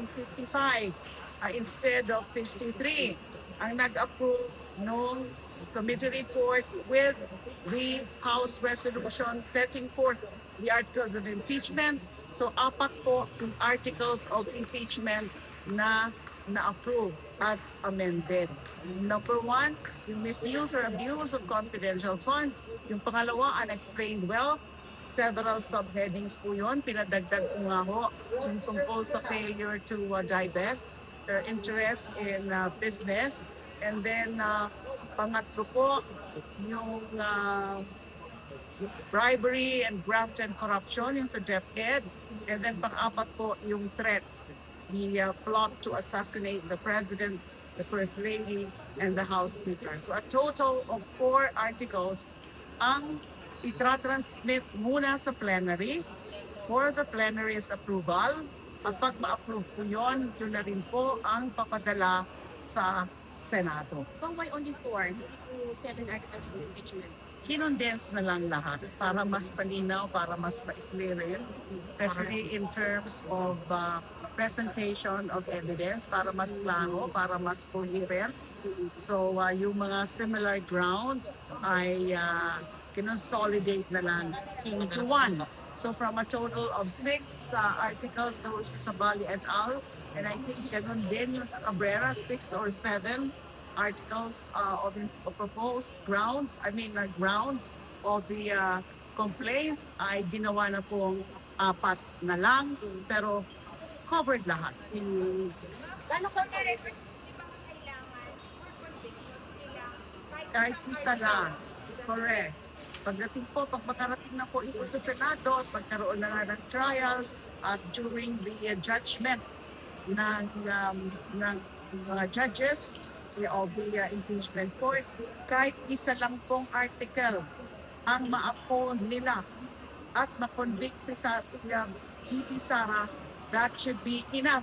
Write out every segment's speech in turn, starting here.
maging 55 instead of 53. Ang nag-approve nung committee report with the House resolution setting forth the articles of impeachment. So apat po yung articles of impeachment na na-approve as amended. Number one, yung misuse or abuse of confidential funds. Yung pangalawa, unexplained wealth. Several subheadings po yun. Pinadagdag ko nga ho yung tungkol sa failure to divest their interest in business. And then, pangatlo po, yung bribery and graft and corruption, yung sa DepEd. And then pang-apat po, yung threats, the plot to assassinate the President, the First Lady, and the House Speaker. So a total of 4 articles ang itra-transmit muna sa plenary for the plenary's approval. At pag ma-approve po yun, yun na rin po ang papadala sa Senado. Kung why only 4, hindi po 7 articles of impeachment? Kinondense na lang lahat para mas malinaw, para mas maikli rin, especially in terms of presentation of evidence, para mas klaro, para mas coherent. So yung mga similar grounds ay kinonsolidate na lang into one. So from a total of 6 articles doon sa Sabali et al. And I think ganun din yung sa Cabrera, 6 or 7 articles of proposed grounds, grounds of the complaints ay ginawa na pong 4 na lang, pero covered lahat. Gano'n kasi Kahit isa lang. Correct. Pagdating po, pag makarating na po ito sa Senado, at magkaroon na nga ng trial at during the judgment ng mga judges of the impeachment court, kahit isa lang pong article ang ma-uphold nila at ma-convict si VP Sara, that should be enough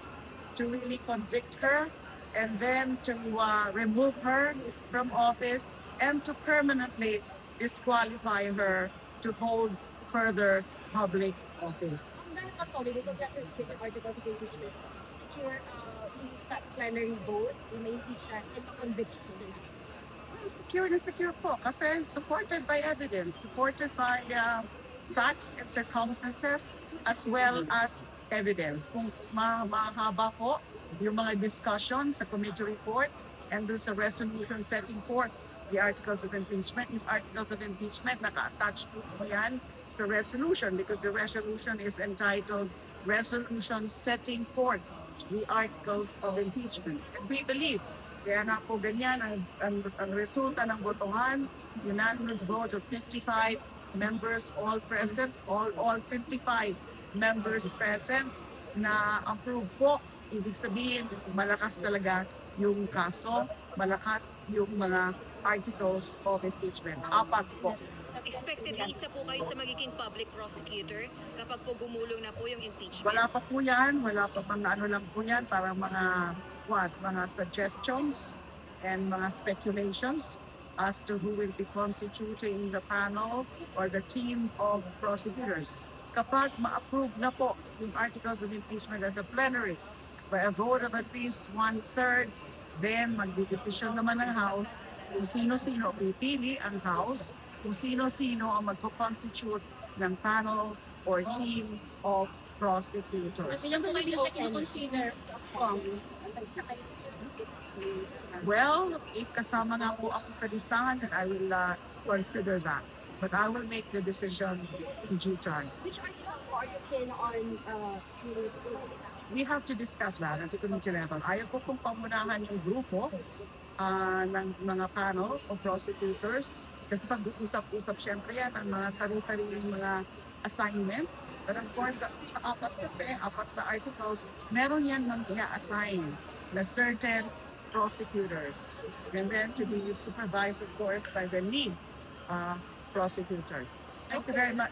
to really convict her and then to remove her from office and to permanently disqualify her to hold further public office. Gano'n ka-solid ito that respect the articles of impeachment to secure yung sa plenary vote, yung ma-impeach siya, and ma-convict sa Senate? Secure na secure po kasi supported by evidence, supported by facts and circumstances as well as evidence. Kung mahaba po yung mga discussion sa committee report and doon sa resolution setting forth the articles of impeachment, yung articles of impeachment naka-attach mismo yan sa resolution because the resolution is entitled Resolution Setting Forth the Articles of Impeachment. And we believe, kaya nga po ganyan ang resulta ng botohan, unanimous vote of 55 members all present, all 55 members present na approve po. Ibig sabihin, malakas talaga yung kaso, malakas yung mga articles of impeachment. 4 po. Expectedly, isa po kayo sa magiging public prosecutor kapag po gumulong na po yung impeachment? Wala pa po yan, wala pa mga ano lang po yan, parang mga suggestions and mga speculations as to who will be constituting the panel or the team of prosecutors. Kapag ma-approve na po yung articles of impeachment at the plenary by a vote of at least 1/3, then magdidesisyon naman ng House kung sino-sino pipili ang House, kung sino-sino ang magko-constitute ng panel or team of prosecutors. Ilang po kayo sa consider Well, if kasama nga po ako sa listahan, then I will consider that. But I will make the decision in due time. Which articles are you keen on We have to discuss that at the committee level. Ayaw ko pong pamunahan yung grupo ng mga panel o prosecutors. Kasi pag-usap-usap, syempre yan, ang mga sarili-sariling mga assignment. But of course, sa 4 na articles, meron yan nang i-assign na certain prosecutors. And then to be supervised, of course, by the lead prosecutor. Thank you very much.